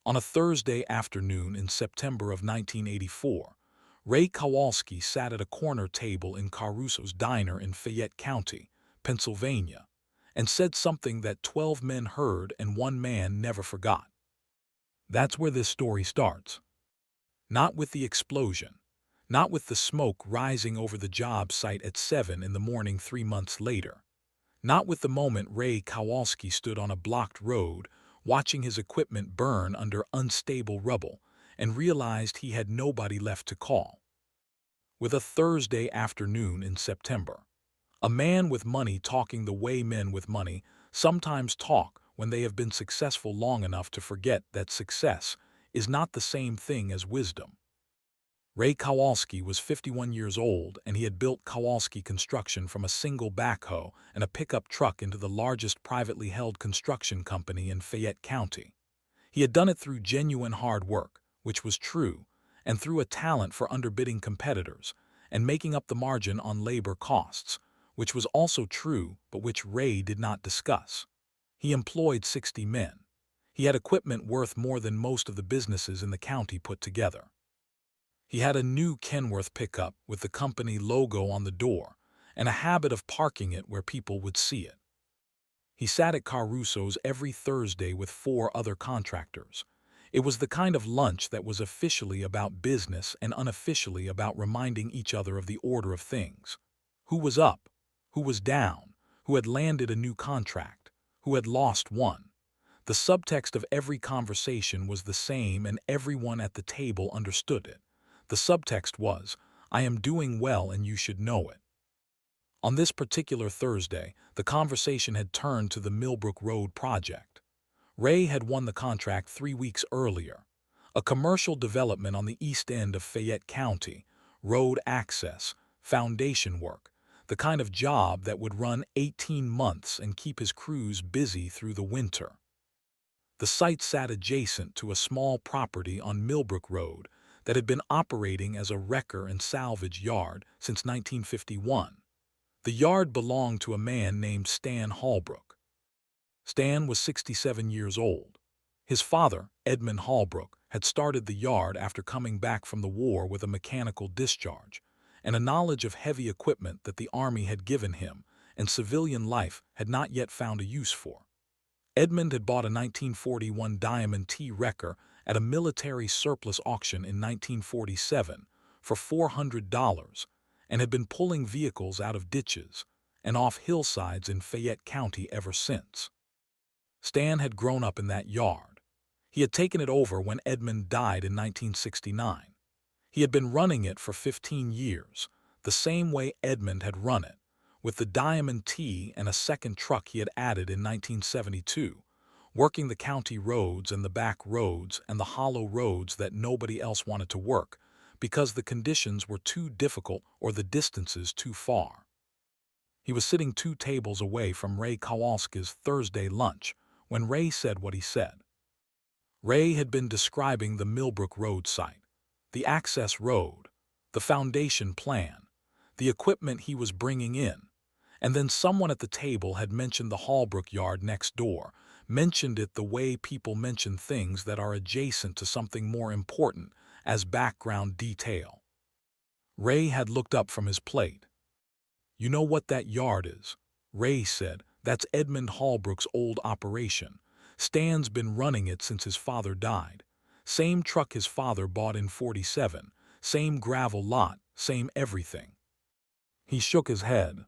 On a Thursday afternoon in September of 1984, Ray Kowalski sat at a corner table in Caruso's Diner in Fayette County, Pennsylvania, and said something that 12 men heard and one man never forgot. That's where this story starts. Not with the explosion, not with the smoke rising over the job site at 7 in the morning 3 months later, not with the moment Ray Kowalski stood on a blocked road watching his equipment burn under unstable rubble and realized he had nobody left to call. With a Thursday afternoon in September, a man with money talking the way men with money sometimes talk when they have been successful long enough to forget that success is not the same thing as wisdom. Ray Kowalski was 51 years old, and he had built Kowalski Construction from a single backhoe and a pickup truck into the largest privately held construction company in Fayette County. He had done it through genuine hard work, which was true, and through a talent for underbidding competitors and making up the margin on labor costs, which was also true but which Ray did not discuss. He employed 60 men. He had equipment worth more than most of the businesses in the county put together. He had a new Kenworth pickup with the company logo on the door and a habit of parking it where people would see it. He sat at Caruso's every Thursday with 4 other contractors. It was the kind of lunch that was officially about business and unofficially about reminding each other of the order of things. Who was up? Who was down? Who had landed a new contract? Who had lost one? The subtext of every conversation was the same, and everyone at the table understood it. The subtext was, "I am doing well and you should know it." On this particular Thursday, the conversation had turned to the Millbrook Road project. Ray had won the contract 3 weeks earlier. A commercial development on the east end of Fayette County, road access, foundation work, the kind of job that would run 18 months and keep his crews busy through the winter. The site sat adjacent to a small property on Millbrook Road that had been operating as a wrecker and salvage yard since 1951. The yard belonged to a man named Stan Holbrook. Stan was 67 years old. His father, Edmund Holbrook, had started the yard after coming back from the war with a mechanical discharge and a knowledge of heavy equipment that the Army had given him and civilian life had not yet found a use for. Edmund had bought a 1941 Diamond T wrecker at a military surplus auction in 1947 for $400 and had been pulling vehicles out of ditches and off hillsides in Fayette County ever since. Stan had grown up in that yard. He had taken it over when Edmund died in 1969. He had been running it for 15 years, the same way Edmund had run it, with the Diamond T and a second truck he had added in 1972, working the county roads and the back roads and the hollow roads that nobody else wanted to work because the conditions were too difficult or the distances too far. He was sitting 2 tables away from Ray Kowalski's Thursday lunch when Ray said what he said. Ray had been describing the Millbrook Road site, the access road, the foundation plan, the equipment he was bringing in, and then someone at the table had mentioned the Holbrook yard next door, mentioned it the way people mention things that are adjacent to something more important as background detail. Ray had looked up from his plate. "You know what that yard is?" Ray said. "That's Edmund Holbrook's old operation. Stan's been running it since his father died. Same truck his father bought in '47, same gravel lot, same everything." He shook his head.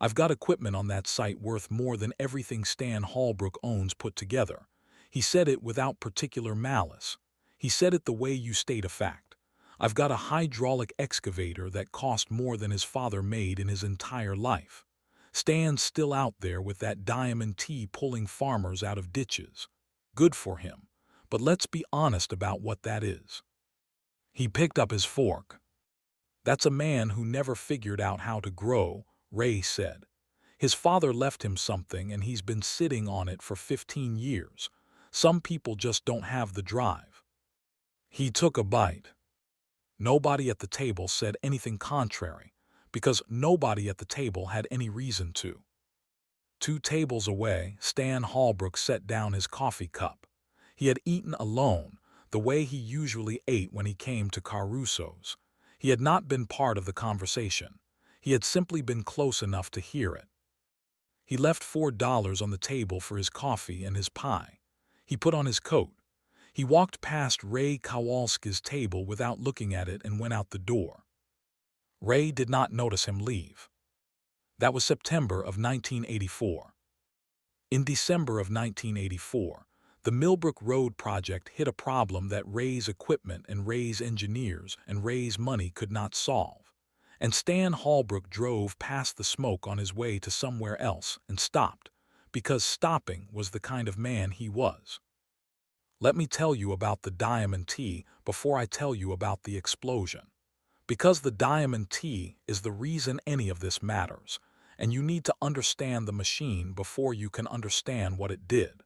"I've got equipment on that site worth more than everything Stan Holbrook owns put together." He said it without particular malice. He said it the way you state a fact. "I've got a hydraulic excavator that cost more than his father made in his entire life. Stan's still out there with that Diamond T pulling farmers out of ditches. Good for him. But let's be honest about what that is." He picked up his fork. "That's a man who never figured out how to grow," Ray said. "His father left him something and he's been sitting on it for 15 years. Some people just don't have the drive." He took a bite. Nobody at the table said anything contrary, because nobody at the table had any reason to. 2 tables away, Stan Holbrook set down his coffee cup. He had eaten alone, the way he usually ate when he came to Caruso's. He had not been part of the conversation. He had simply been close enough to hear it. He left $4 on the table for his coffee and his pie. He put on his coat. He walked past Ray Kowalski's table without looking at it and went out the door. Ray did not notice him leave. That was September of 1984. In December of 1984, the Millbrook Road project hit a problem that Ray's equipment and Ray's engineers and Ray's money could not solve. And Stan Holbrook drove past the smoke on his way to somewhere else and stopped, because stopping was the kind of man he was. Let me tell you about the Diamond T before I tell you about the explosion. Because the Diamond T is the reason any of this matters, and you need to understand the machine before you can understand what it did.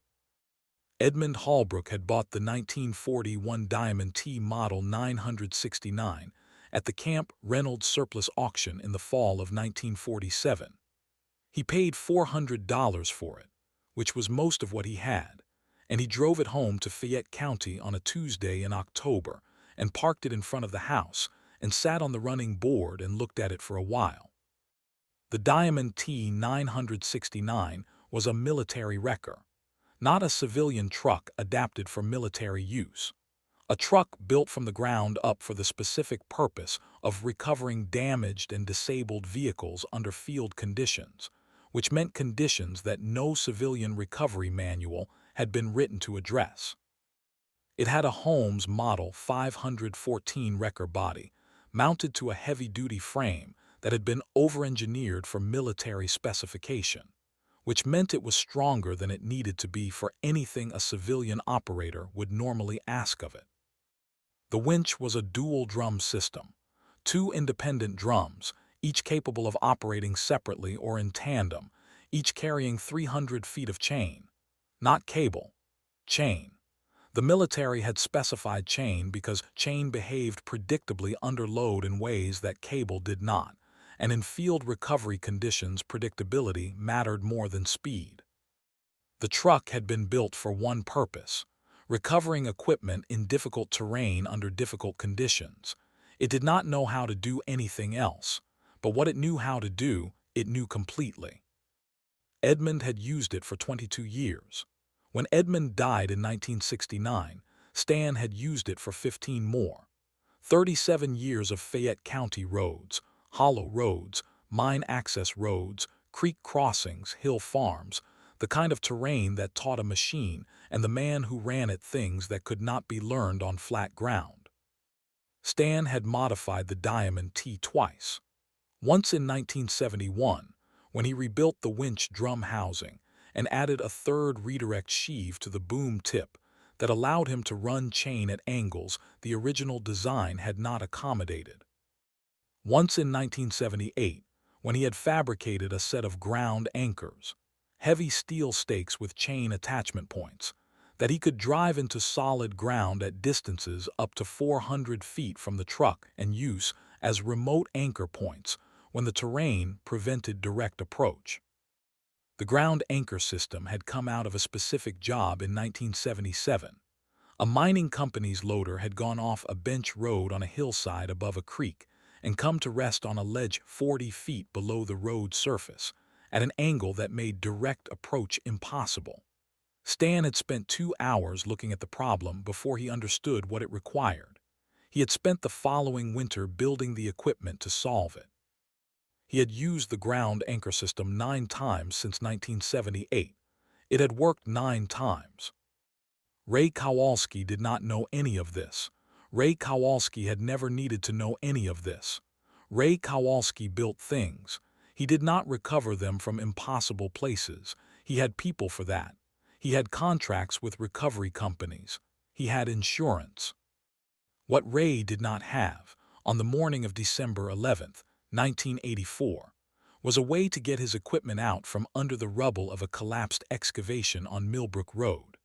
Edmund Holbrook had bought the 1941 Diamond T Model 969 at the Camp Reynolds surplus auction in the fall of 1947. He paid $400 for it, which was most of what he had, and he drove it home to Fayette County on a Tuesday in October and parked it in front of the house and sat on the running board and looked at it for a while. The Diamond T 969 was a military wrecker, not a civilian truck adapted for military use. A truck built from the ground up for the specific purpose of recovering damaged and disabled vehicles under field conditions, which meant conditions that no civilian recovery manual had been written to address. It had a Holmes Model 514 wrecker body, mounted to a heavy-duty frame that had been over-engineered for military specification, which meant it was stronger than it needed to be for anything a civilian operator would normally ask of it. The winch was a dual-drum system, 2 independent drums, each capable of operating separately or in tandem, each carrying 300 feet of chain. Not cable, chain. The military had specified chain because chain behaved predictably under load in ways that cable did not, and in field recovery conditions predictability mattered more than speed. The truck had been built for one purpose: recovering equipment in difficult terrain under difficult conditions. It did not know how to do anything else, but what it knew how to do, it knew completely. Edmund had used it for 22 years. When Edmund died in 1969, Stan had used it for 15 more. 37 years of Fayette County roads, hollow roads, mine access roads, creek crossings, hill farms, the kind of terrain that taught a machine and the man who ran it things that could not be learned on flat ground. Stan had modified the Diamond T twice. Once in 1971, when he rebuilt the winch drum housing and added a third redirect sheave to the boom tip that allowed him to run chain at angles the original design had not accommodated. Once in 1978, when he had fabricated a set of ground anchors, heavy steel stakes with chain attachment points, that he could drive into solid ground at distances up to 400 feet from the truck and use as remote anchor points when the terrain prevented direct approach. The ground anchor system had come out of a specific job in 1977. A mining company's loader had gone off a bench road on a hillside above a creek and come to rest on a ledge 40 feet below the road surface, at an angle that made direct approach impossible. Stan had spent 2 hours looking at the problem before he understood what it required. He had spent the following winter building the equipment to solve it. He had used the ground anchor system 9 times since 1978. It had worked 9 times. Ray Kowalski did not know any of this. Ray Kowalski had never needed to know any of this. Ray Kowalski built things. He did not recover them from impossible places. He had people for that. He had contracts with recovery companies. He had insurance. What Ray did not have, on the morning of December 11th, 1984, was a way to get his equipment out from under the rubble of a collapsed excavation on Millbrook Road.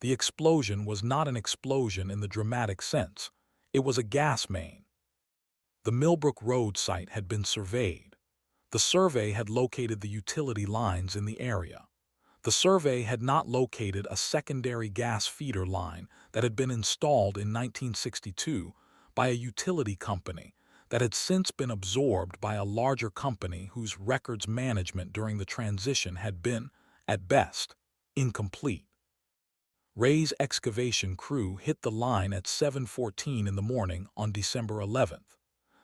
The explosion was not an explosion in the dramatic sense. It was a gas main. The Millbrook Road site had been surveyed. The survey had located the utility lines in the area. The The survey had not located a secondary gas feeder line that had been installed in 1962 by a utility company that had since been absorbed by a larger company whose records management during the transition had been, at best, incomplete. Ray's excavation crew hit the line at 7:14 in the morning on December 11th.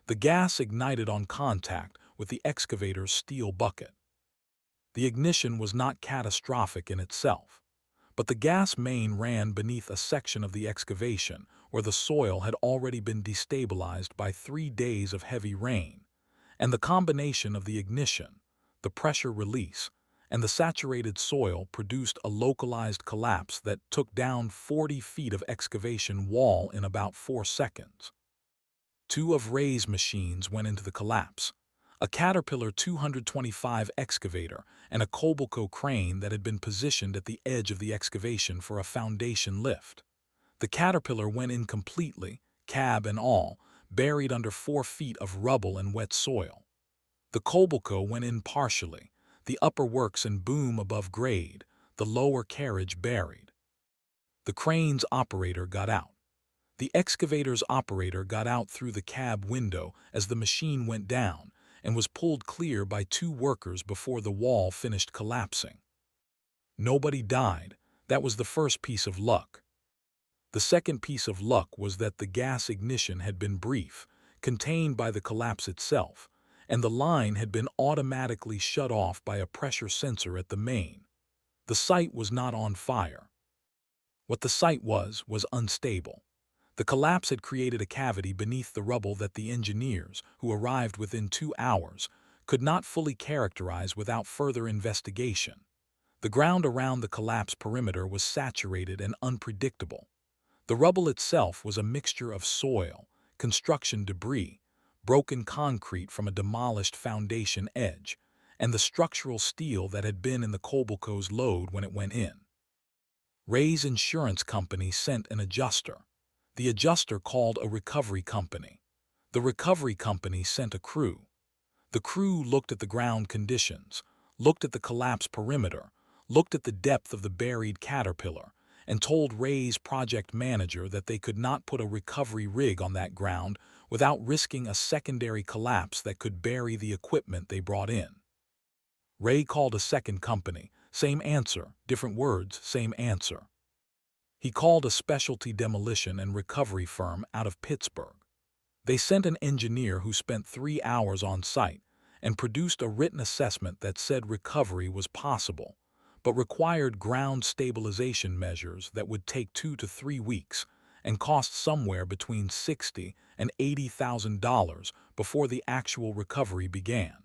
The gas ignited on contact with the excavator's steel bucket. The ignition was not catastrophic in itself, but the gas main ran beneath a section of the excavation where the soil had already been destabilized by 3 days of heavy rain, and the combination of the ignition, the pressure release, and the saturated soil produced a localized collapse that took down 40 feet of excavation wall in about 4 seconds. 2 of Ray's machines went into the collapse, a Caterpillar 225 excavator and a Kobelco crane that had been positioned at the edge of the excavation for a foundation lift. The Caterpillar went in completely, cab and all, buried under 4 feet of rubble and wet soil. The Kobelco went in partially, the upper works and boom above grade, the lower carriage buried. The crane's operator got out. The excavator's operator got out through the cab window as the machine went down and was pulled clear by 2 workers before the wall finished collapsing. Nobody died. That was the first piece of luck. The second piece of luck was that the gas ignition had been brief, contained by the collapse itself, and the line had been automatically shut off by a pressure sensor at the main. The site was not on fire. What the site was unstable. The collapse had created a cavity beneath the rubble that the engineers, who arrived within 2 hours, could not fully characterize without further investigation. The ground around the collapse perimeter was saturated and unpredictable. The rubble itself was a mixture of soil, construction debris, broken concrete from a demolished foundation edge, and the structural steel that had been in the Kobelco's load when it went in. Ray's insurance company sent an adjuster. The adjuster called a recovery company. The recovery company sent a crew. The crew looked at the ground conditions, looked at the collapse perimeter, looked at the depth of the buried Caterpillar, and told Ray's project manager that they could not put a recovery rig on that ground without risking a secondary collapse that could bury the equipment they brought in. Ray called a second company. Same answer, different words, same answer. He called a specialty demolition and recovery firm out of Pittsburgh. They sent an engineer who spent 3 hours on site and produced a written assessment that said recovery was possible, but required ground stabilization measures that would take 2 to 3 weeks and cost somewhere between $60,000 and $80,000 before the actual recovery began.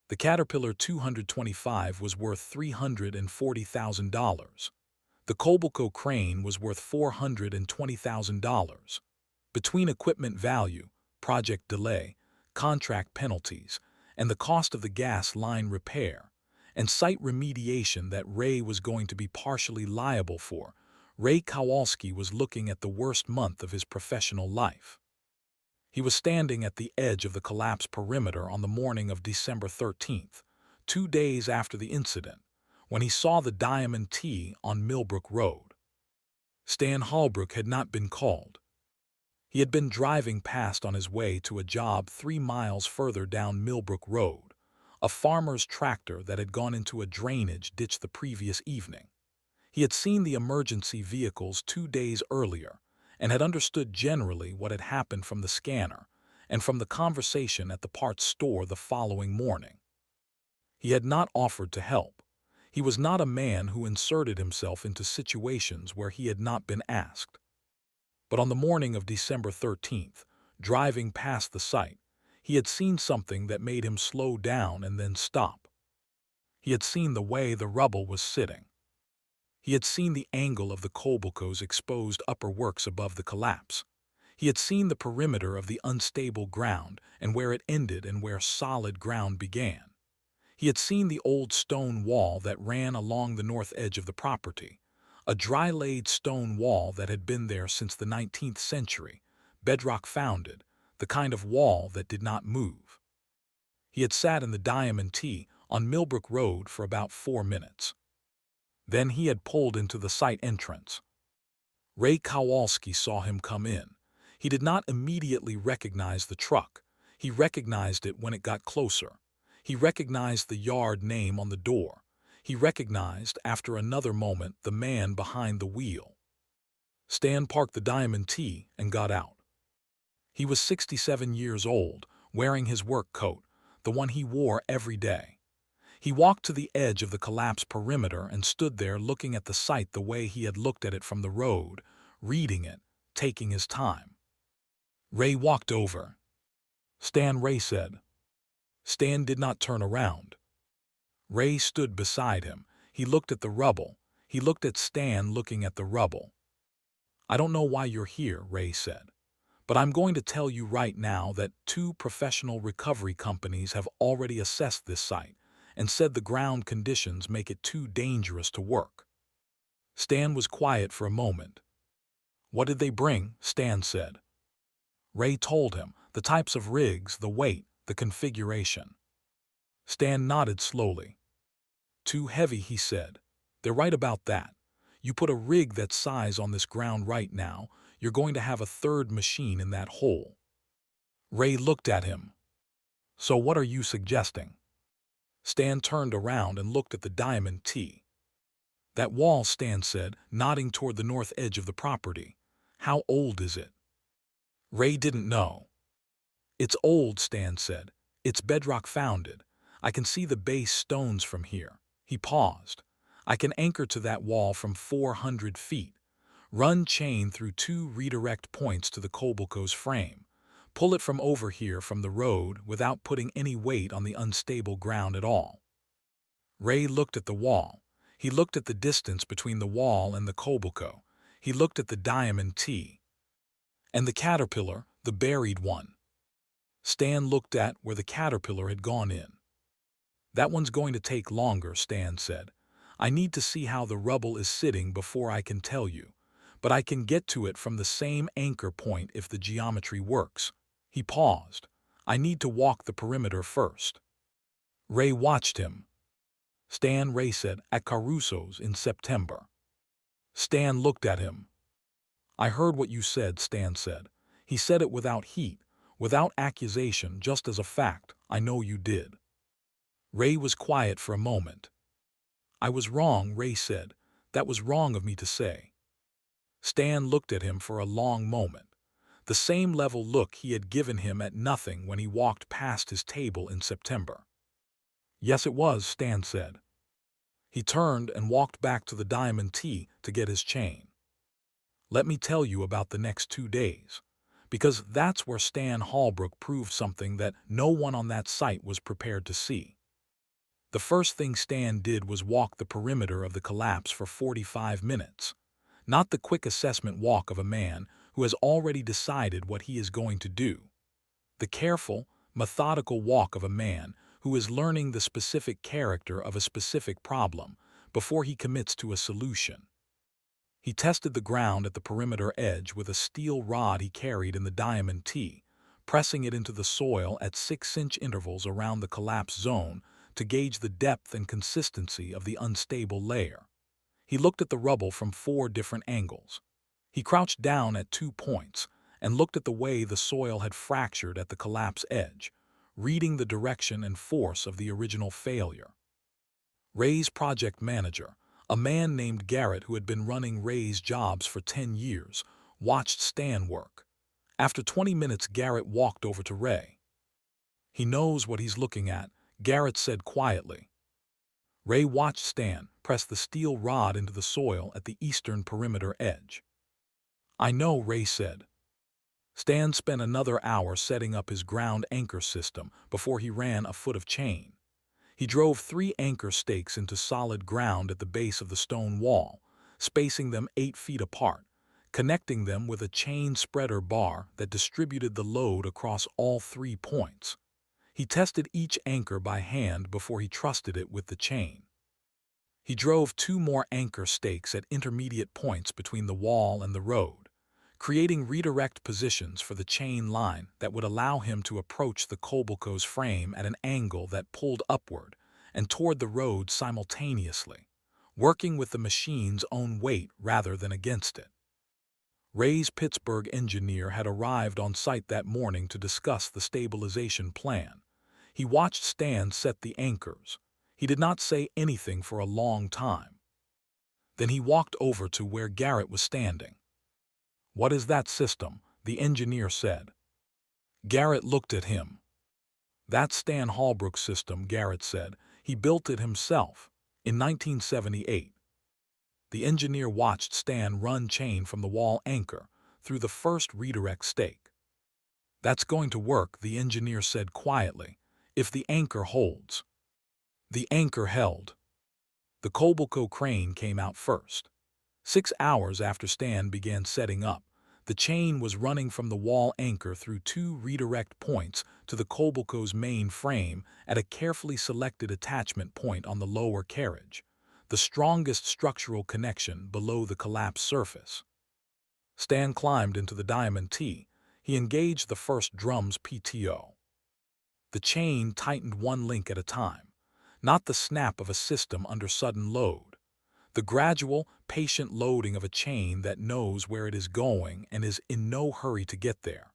The Caterpillar 225 was worth $340,000. The Kobelco crane was worth $420,000. Between equipment value, project delay, contract penalties, and the cost of the gas line repair, and site remediation that Ray was going to be partially liable for, Ray Kowalski was looking at the worst month of his professional life. He was standing at the edge of the collapse perimeter on the morning of December 13th, 2 days after the incident, when he saw the Diamond T on Millbrook Road. Stan Holbrook had not been called. He had been driving past on his way to a job 3 miles further down Millbrook Road, a farmer's tractor that had gone into a drainage ditch the previous evening. He had seen the emergency vehicles 2 days earlier and had understood generally what had happened from the scanner and from the conversation at the parts store the following morning. He had not offered to help. He was not a man who inserted himself into situations where he had not been asked. But on the morning of December 13th, driving past the site, he had seen something that made him slow down and then stop. He had seen the way the rubble was sitting. He had seen the angle of the Kobelco's exposed upper works above the collapse. He had seen the perimeter of the unstable ground and where it ended and where solid ground began. He had seen the old stone wall that ran along the north edge of the property, a dry-laid stone wall that had been there since the 19th century, bedrock founded, the kind of wall that did not move. He had sat in the Diamond T on Millbrook Road for about 4 minutes. Then he had pulled into the site entrance. Ray Kowalski saw him come in. He did not immediately recognize the truck. He recognized it when it got closer. He recognized the yard name on the door. He recognized, after another moment, the man behind the wheel. Stan parked the Diamond T and got out. He was 67 years old, wearing his work coat, the one he wore every day. He walked to the edge of the collapsed perimeter and stood there looking at the site the way he had looked at it from the road, reading it, taking his time. Ray walked over. "Stan," Ray said. Stan did not turn around. Ray stood beside him. He looked at the rubble. He looked at Stan looking at the rubble. "I don't know why you're here," Ray said, "but I'm going to tell you right now that 2 professional recovery companies have already assessed this site and said the ground conditions make it too dangerous to work." Stan was quiet for a moment. "What did they bring?" Stan said. Ray told him the types of rigs, the weight, the configuration. Stan nodded slowly. "Too heavy," he said. "They're right about that. You put a rig that size on this ground right now, you're going to have a 3rd machine in that hole." Ray looked at him. "So what are you suggesting?" Stan turned around and looked at the Diamond T. "That wall," Stan said, nodding toward the north edge of the property. "How old is it?" Ray didn't know. "It's old," Stan said. "It's bedrock founded. I can see the base stones from here." He paused. "I can anchor to that wall from 400 feet. Run chain through 2 redirect points to the Kobelco's frame. Pull it from over here from the road without putting any weight on the unstable ground at all." Ray looked at the wall. He looked at the distance between the wall and the Kobelco. He looked at the Diamond T. "And the caterpillar, the buried one." Stan looked at where the caterpillar had gone in. "That one's going to take longer," Stan said. "I need to see how the rubble is sitting before I can tell you. But I can get to it from the same anchor point if the geometry works." He paused. "I need to walk the perimeter first." Ray watched him. "Stan," Ray said, "at Caruso's in September." Stan looked at him. "I heard what you said," Stan said. He said it without heat, without accusation, just as a fact. "I know you did." Ray was quiet for a moment. "I was wrong," Ray said. "That was wrong of me to say." Stan looked at him for a long moment. The same level look he had given him at nothing when he walked past his table in September. "Yes, it was," Stan said. He turned and walked back to the Diamond T to get his chain. "Let me tell you about the next 2 days. Because that's where Stan Holbrook proved something that no one on that site was prepared to see." The first thing Stan did was walk the perimeter of the collapse for 45 minutes. Not the quick assessment walk of a man who has already decided what he is going to do. The careful, methodical walk of a man who is learning the specific character of a specific problem before he commits to a solution. He tested the ground at the perimeter edge with a steel rod he carried in the Diamond T, pressing it into the soil at 6-inch intervals around the collapse zone to gauge the depth and consistency of the unstable layer. He looked at the rubble from 4 different angles. He crouched down at 2 points and looked at the way the soil had fractured at the collapse edge, reading the direction and force of the original failure. Ray's project manager, a man named Garrett who had been running Ray's jobs for 10 years, watched Stan work. After 20 minutes, Garrett walked over to Ray. "He knows what he's looking at," Garrett said quietly. Ray watched Stan press the steel rod into the soil at the eastern perimeter edge. "I know," Ray said. Stan spent another hour setting up his ground anchor system before he ran a foot of chain. He drove 3 anchor stakes into solid ground at the base of the stone wall, spacing them 8 feet apart, connecting them with a chain spreader bar that distributed the load across all 3 points. He tested each anchor by hand before he trusted it with the chain. He drove 2 more anchor stakes at intermediate points between the wall and the road, creating redirect positions for the chain line that would allow him to approach the Kobelco's frame at an angle that pulled upward and toward the road simultaneously, working with the machine's own weight rather than against it. Ray's Pittsburgh engineer had arrived on site that morning to discuss the stabilization plan. He watched Stan set the anchors. He did not say anything for a long time. Then he walked over to where Garrett was standing. "What is that system?" the engineer said. Garrett looked at him. "That's Stan Holbrook's system," Garrett said. "He built it himself in 1978. The engineer watched Stan run chain from the wall anchor through the first redirect stake. "That's going to work," the engineer said quietly, "if the anchor holds." The anchor held. The Kobelco crane came out first. 6 hours after Stan began setting up, the chain was running from the wall anchor through 2 redirect points to the Kobelco's main frame at a carefully selected attachment point on the lower carriage, the strongest structural connection below the collapsed surface. Stan climbed into the Diamond T. He engaged the first drum's PTO. The chain tightened one link at a time, not the snap of a system under sudden load. The gradual, patient loading of a chain that knows where it is going and is in no hurry to get there.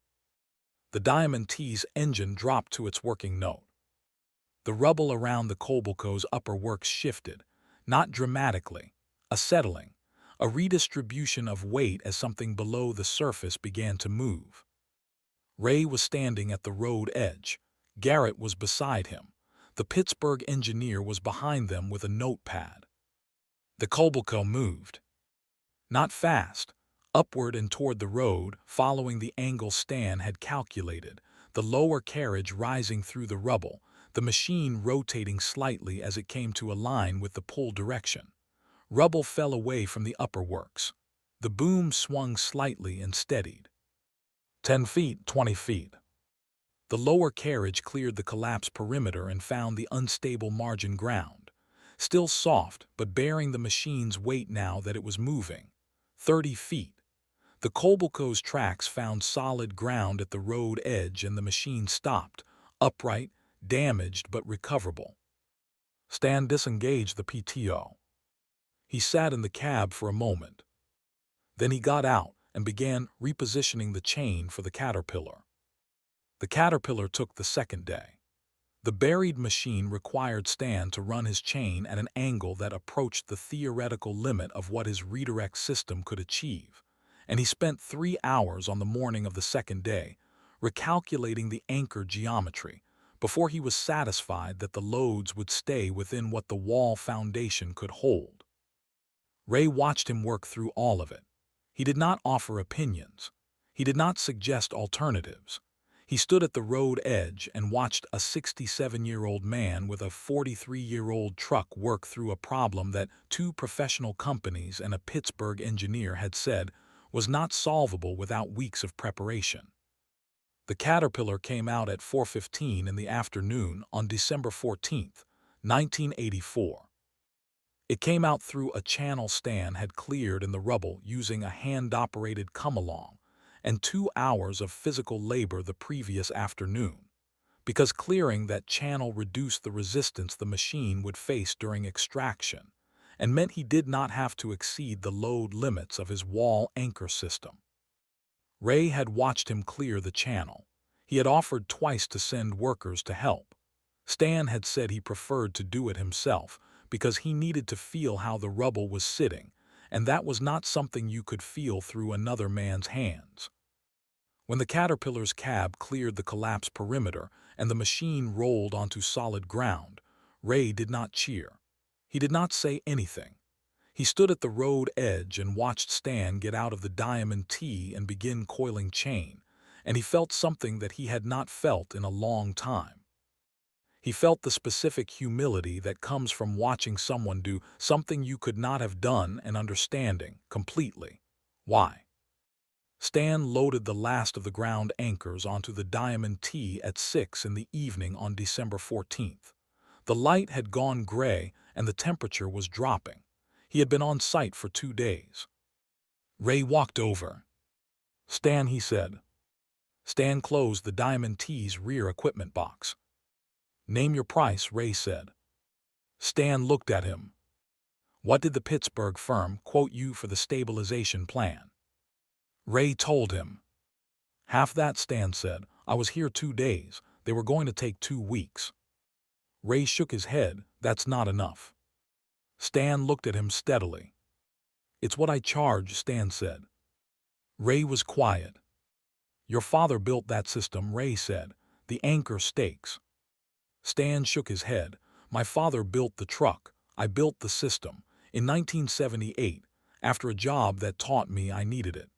The Diamond T's engine dropped to its working note. The rubble around the Kobelco's upper works shifted, not dramatically, a settling, a redistribution of weight as something below the surface began to move. Ray was standing at the road edge. Garrett was beside him. The Pittsburgh engineer was behind them with a notepad. The Kobelco moved. Not fast, upward and toward the road, following the angle Stan had calculated, the lower carriage rising through the rubble, the machine rotating slightly as it came to align with the pull direction. Rubble fell away from the upper works. The boom swung slightly and steadied. 10 feet, 20 feet. The lower carriage cleared the collapsed perimeter and found the unstable margin ground. Still soft, but bearing the machine's weight now that it was moving. 30 feet. The Kobelco's tracks found solid ground at the road edge and the machine stopped, upright, damaged but recoverable. Stan disengaged the PTO. He sat in the cab for a moment. Then he got out and began repositioning the chain for the Caterpillar. The Caterpillar took the second day. The buried machine required Stan to run his chain at an angle that approached the theoretical limit of what his redirect system could achieve, and he spent 3 hours on the morning of the second day recalculating the anchor geometry before he was satisfied that the loads would stay within what the wall foundation could hold. Ray watched him work through all of it. He did not offer opinions. He did not suggest alternatives. He stood at the road edge and watched a 67-year-old man with a 43-year-old truck work through a problem that 2 professional companies and a Pittsburgh engineer had said was not solvable without weeks of preparation. The Caterpillar came out at 4:15 in the afternoon on December 14, 1984. It came out through a channel Stan had cleared in the rubble using a hand-operated come-along and 2 hours of physical labor the previous afternoon, because clearing that channel reduced the resistance the machine would face during extraction and meant he did not have to exceed the load limits of his wall anchor system. Ray had watched him clear the channel. He had offered twice to send workers to help. Stan had said he preferred to do it himself because he needed to feel how the rubble was sitting, and that was not something you could feel through another man's hands. When the Caterpillar's cab cleared the collapsed perimeter and the machine rolled onto solid ground, Ray did not cheer. He did not say anything. He stood at the road edge and watched Stan get out of the Diamond T and begin coiling chain, and he felt something that he had not felt in a long time. He felt the specific humility that comes from watching someone do something you could not have done and understanding completely why. Stan loaded the last of the ground anchors onto the Diamond T at 6 in the evening on December 14th. The light had gone gray and the temperature was dropping. He had been on site for 2 days. Ray walked over. "Stan," he said. Stan closed the Diamond T's rear equipment box. "Name your price," Ray said. Stan looked at him. What did the Pittsburgh firm quote you for the stabilization plan? Ray told him. Half that, Stan said. I was here 2 days. They were going to take 2 weeks. Ray shook his head. That's not enough. Stan looked at him steadily. It's what I charge, Stan said. Ray was quiet. Your father built that system, Ray said. The anchor stakes. Stan shook his head. My father built the truck. I built the system. In 1978, after a job that taught me I needed it.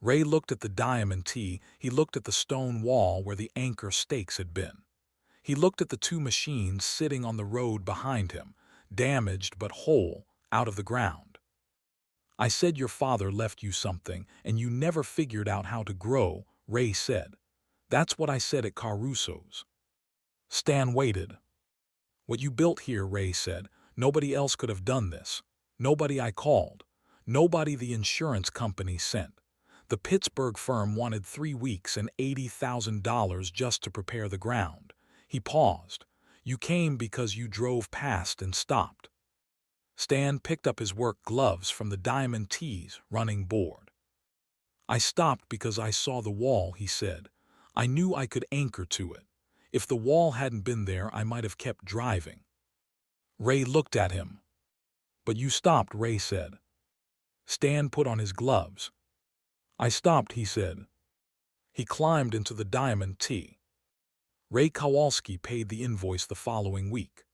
Ray looked at the diamond T. He looked at the stone wall where the anchor stakes had been. He looked at the 2 machines sitting on the road behind him, damaged but whole, out of the ground. I said your father left you something, and you never figured out how to grow, Ray said. That's what I said at Caruso's. Stan waited. What you built here, Ray said, nobody else could have done this. Nobody I called. Nobody the insurance company sent. The Pittsburgh firm wanted 3 weeks and $80,000 just to prepare the ground. He paused. You came because you drove past and stopped. Stan picked up his work gloves from the diamond T's running board. I stopped because I saw the wall, he said. I knew I could anchor to it. If the wall hadn't been there, I might have kept driving. Ray looked at him. But you stopped, Ray said. Stan put on his gloves. I stopped, he said. He climbed into the diamond T. Ray Kowalski paid the invoice the following week.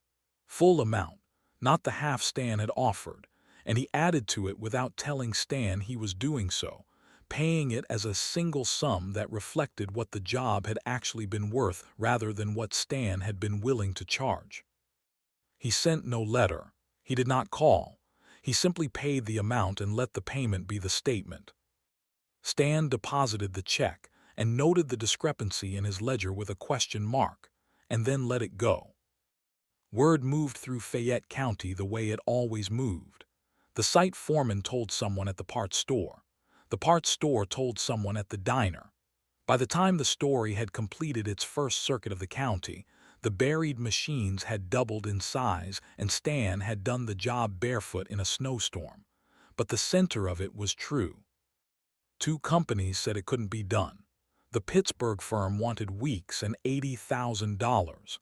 Full amount, not the half Stan had offered, and he added to it without telling Stan he was doing so, paying it as a single sum that reflected what the job had actually been worth rather than what Stan had been willing to charge. He sent no letter. He did not call. He simply paid the amount and let the payment be the statement. Stan deposited the check and noted the discrepancy in his ledger with a question mark, and then let it go. Word moved through Fayette County the way it always moved. The site foreman told someone at the parts store. The parts store told someone at the diner. By the time the story had completed its first circuit of the county, the buried machines had doubled in size and Stan had done the job barefoot in a snowstorm. But the center of it was true. 2 companies said it couldn't be done. The Pittsburgh firm wanted weeks and $80,000.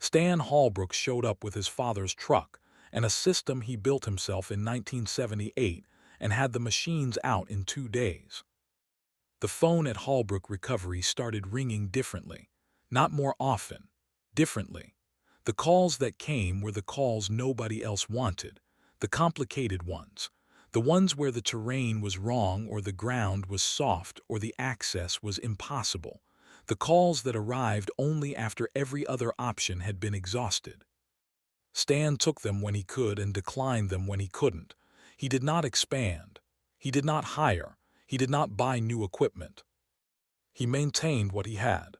Stan Holbrook showed up with his father's truck and a system he built himself in 1978 and had the machines out in 2 days. The phone at Holbrook Recovery started ringing differently, not more often, differently. The calls that came were the calls nobody else wanted, the complicated ones, the ones where the terrain was wrong or the ground was soft or the access was impossible, the calls that arrived only after every other option had been exhausted. Stan took them when he could and declined them when he couldn't. He did not expand. He did not hire. He did not buy new equipment. He maintained what he had.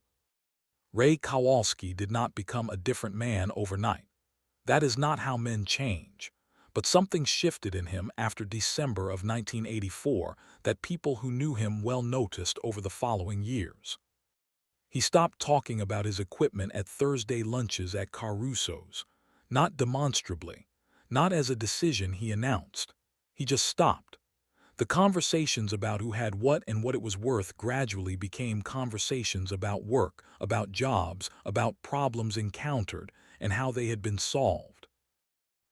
Ray Kowalski did not become a different man overnight. That is not how men change. But something shifted in him after December of 1984 that people who knew him well noticed over the following years. He stopped talking about his equipment at Thursday lunches at Caruso's, not demonstrably, not as a decision he announced. He just stopped. The conversations about who had what and what it was worth gradually became conversations about work, about jobs, about problems encountered, and how they had been solved.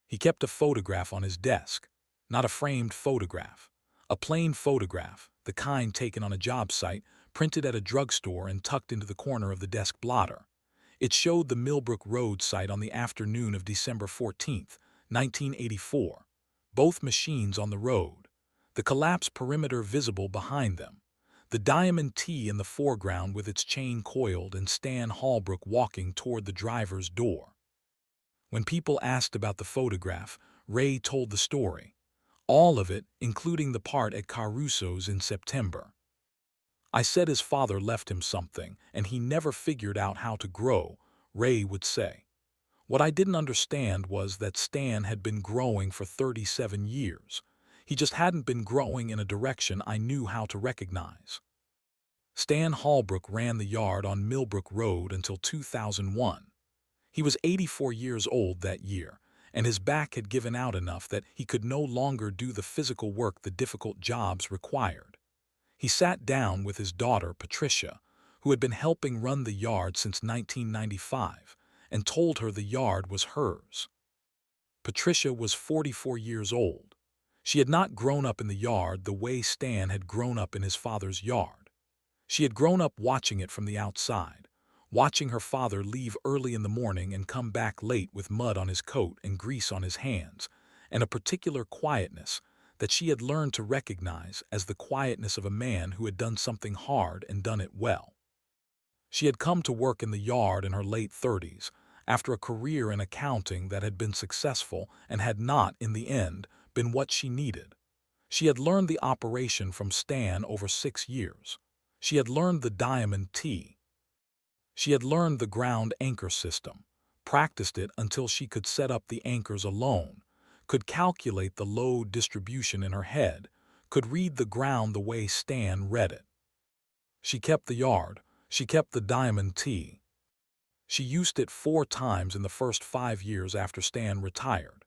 He kept a photograph on his desk, not a framed photograph, a plain photograph, the kind taken on a job site, printed at a drugstore and tucked into the corner of the desk blotter. It showed the Millbrook Road site on the afternoon of December 14, 1984, both machines on the road, the collapsed perimeter visible behind them, the diamond T in the foreground with its chain coiled and Stan Holbrook walking toward the driver's door. When people asked about the photograph, Ray told the story, all of it, including the part at Caruso's in September. I said his father left him something, and he never figured out how to grow, Ray would say. What I didn't understand was that Stan had been growing for 37 years. He just hadn't been growing in a direction I knew how to recognize. Stan Holbrook ran the yard on Millbrook Road until 2001. He was 84 years old that year, and his back had given out enough that he could no longer do the physical work the difficult jobs required. He sat down with his daughter, Patricia, who had been helping run the yard since 1995, and told her the yard was hers. Patricia was 44 years old. She had not grown up in the yard the way Stan had grown up in his father's yard. She had grown up watching it from the outside, watching her father leave early in the morning and come back late with mud on his coat and grease on his hands, and a particular quietness that she had learned to recognize as the quietness of a man who had done something hard and done it well. She had come to work in the yard in her late 30s, after a career in accounting that had been successful and had not, in the end, been what she needed. She had learned the operation from Stan over 6 years. She had learned the diamond T. She had learned the ground anchor system, practiced it until she could set up the anchors alone, could calculate the load distribution in her head, could read the ground the way Stan read it. She kept the yard. She kept the diamond T. She used it 4 times in the first 5 years after Stan retired.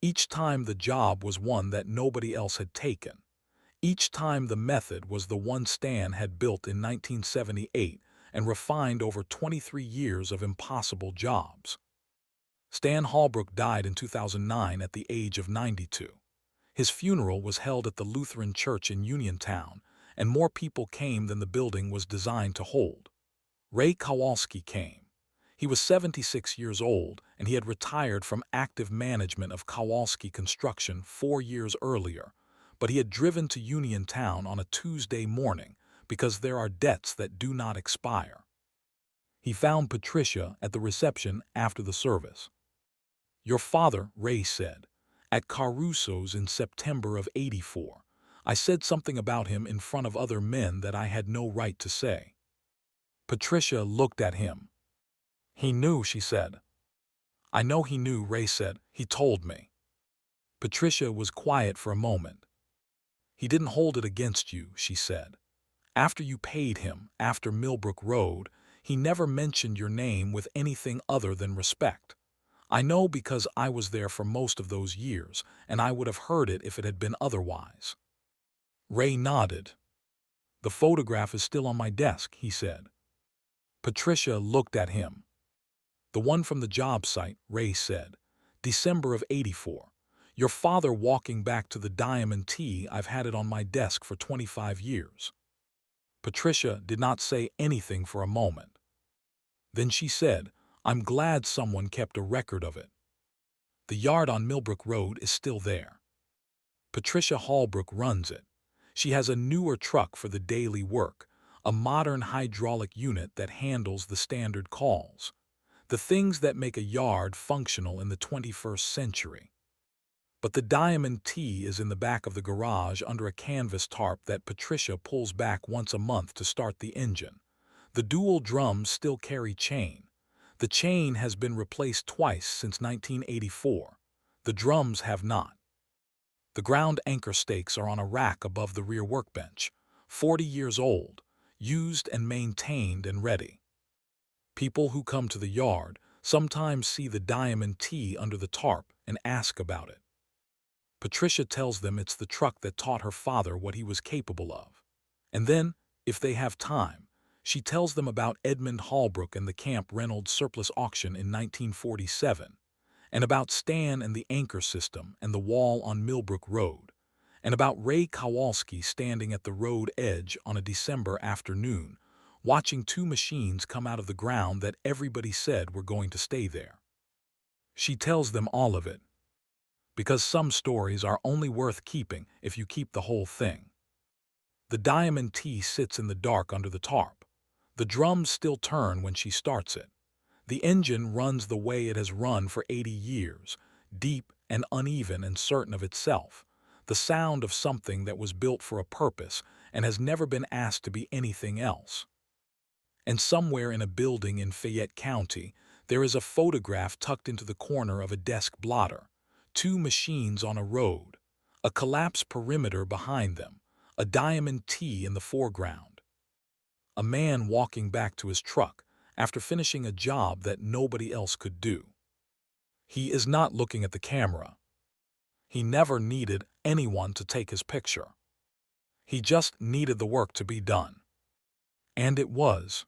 Each time the job was one that nobody else had taken. Each time the method was the one Stan had built in 1978 and refined over 23 years of impossible jobs. Stan Holbrook died in 2009 at the age of 92. His funeral was held at the Lutheran Church in Uniontown, and more people came than the building was designed to hold. Ray Kowalski came. He was 76 years old, and he had retired from active management of Kowalski Construction 4 years earlier, but he had driven to Uniontown on a Tuesday morning because there are debts that do not expire. He found Patricia at the reception after the service. "Your father," Ray said, "at Caruso's in September of '84. I said something about him in front of other men that I had no right to say." Patricia looked at him. "He knew," she said. "I know he knew," Ray said. "He told me." Patricia was quiet for a moment. "He didn't hold it against you," she said. "After you paid him, after Millbrook Road, he never mentioned your name with anything other than respect. I know because I was there for most of those years, and I would have heard it if it had been otherwise." Ray nodded. "The photograph is still on my desk," he said. Patricia looked at him. "The one from the job site," Ray said. "December of '84. Your father walking back to the diamond T. I've had it on my desk for 25 years." Patricia did not say anything for a moment. Then she said, "I'm glad someone kept a record of it. The yard on Millbrook Road is still there. Patricia Holbrook runs it. She has a newer truck for the daily work, a modern hydraulic unit that handles the standard calls, the things that make a yard functional in the 21st century. But the diamond T is in the back of the garage under a canvas tarp that Patricia pulls back once a month to start the engine. The dual drums still carry chain. The chain has been replaced twice since 1984. The drums have not. The ground anchor stakes are on a rack above the rear workbench, 40 years old, used and maintained and ready. People who come to the yard sometimes see the diamond T under the tarp and ask about it. Patricia tells them it's the truck that taught her father what he was capable of. And then, if they have time, she tells them about Edmund Holbrook and the Camp Reynolds surplus auction in 1947, and about Stan and the anchor system and the wall on Millbrook Road, and about Ray Kowalski standing at the road edge on a December afternoon, watching 2 machines come out of the ground that everybody said were going to stay there. She tells them all of it, because some stories are only worth keeping if you keep the whole thing. The diamond T sits in the dark under the tarp. The drums still turn when she starts it. The engine runs the way it has run for 80 years, deep and uneven and certain of itself, the sound of something that was built for a purpose and has never been asked to be anything else. And somewhere in a building in Fayette County, there is a photograph tucked into the corner of a desk blotter, 2 machines on a road, a collapsed perimeter behind them, a diamond T in the foreground. A man walking back to his truck after finishing a job that nobody else could do. He is not looking at the camera. He never needed anyone to take his picture. He just needed the work to be done. And it was.